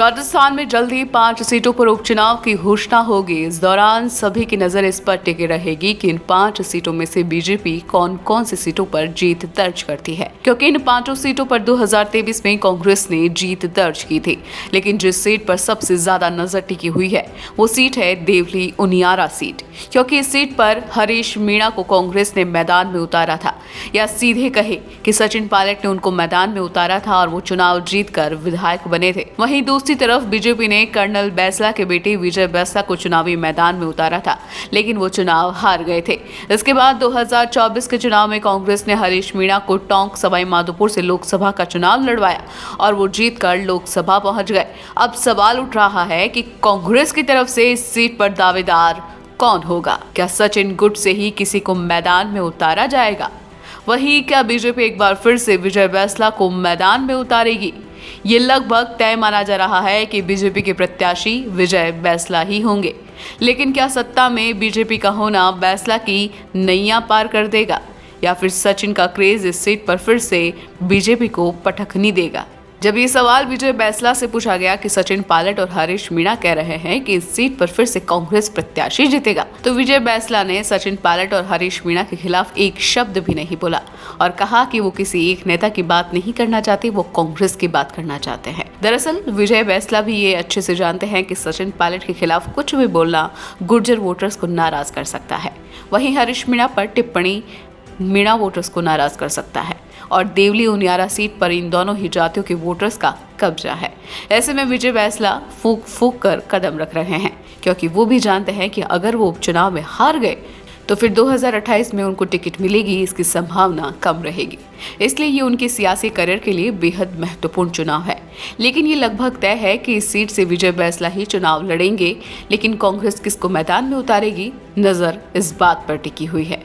राजस्थान में जल्द ही 5 सीटों पर उपचुनाव की घोषणा होगी। इस दौरान सभी की नजर इस पर टिकी रहेगी कि इन 5 सीटों में से बीजेपी कौन कौन सी सीटों पर जीत दर्ज करती है, क्योंकि इन 5 सीटों पर 2023 में कांग्रेस ने जीत दर्ज की थी। लेकिन जिस सीट पर सबसे ज्यादा नजर टिकी हुई है वो सीट है देवली उनियारा सीट, क्योंकि इस सीट पर हरीश मीणा को कांग्रेस ने मैदान में उतारा था, या सीधे कहे कि सचिन पायलट ने उनको मैदान में उतारा था और वो चुनाव जीतकर विधायक बने थे। वहीं दूसरी तरफ बीजेपी ने कर्नल बैसला के बेटे विजय बैसला को चुनावी मैदान में उतारा था, लेकिन वो चुनाव हार गए थे। इसके बाद 2024 के चुनाव में कांग्रेस ने हरीश मीणा को टोंक सवाई माधोपुर से लोकसभा का चुनाव लड़वाया और वो जीतकर लोकसभा पहुंच गए। अब सवाल उठ रहा है कि कांग्रेस की तरफ से इस सीट पर दावेदार कौन होगा? क्या सचिन गुट से ही किसी को मैदान में उतारा जाएगा? वहीं क्या बीजेपी एक बार फिर से विजय बैसला को मैदान में उतारेगी? ये लगभग तय माना जा रहा है कि बीजेपी के प्रत्याशी विजय बैसला ही होंगे। लेकिन क्या सत्ता में बीजेपी का होना बैसला की नैया पार कर देगा, या फिर सचिन का क्रेज इस सीट पर फिर से बीजेपी को पटखनी देगा? जब ये सवाल विजय बैसला से पूछा गया कि सचिन पायलट और हरीश मीणा कह रहे हैं कि इस सीट पर फिर से कांग्रेस प्रत्याशी जीतेगा, तो विजय बैसला ने सचिन पायलट और हरीश मीणा के खिलाफ एक शब्द भी नहीं बोला और कहा कि वो किसी एक नेता की बात नहीं करना चाहते, वो कांग्रेस की बात करना चाहते हैं। दरअसल विजय बैसला भी ये अच्छे से जानते हैं कि सचिन पायलट के खिलाफ कुछ भी बोलना गुर्जर वोटर्स को नाराज कर सकता है। वहीं हरीश मीणा पर टिप्पणी मीणा वोटर्स को नाराज कर सकता है और देवली उनियारा सीट पर इन दोनों ही जातियों के वोटर्स का कब्जा है। ऐसे में विजय बैसला फूक फूक कर कदम रख रहे हैं, क्योंकि वो भी जानते हैं कि अगर वो उपचुनाव में हार गए तो फिर 2028 में उनको टिकट मिलेगी, इसकी संभावना कम रहेगी। इसलिए ये उनके सियासी करियर के लिए बेहद महत्वपूर्ण चुनाव है। लेकिन ये लगभग तय है कि इस सीट से विजय बैसला ही चुनाव लड़ेंगे। लेकिन कांग्रेस किसको मैदान में उतारेगी, नजर इस बात पर टिकी हुई है।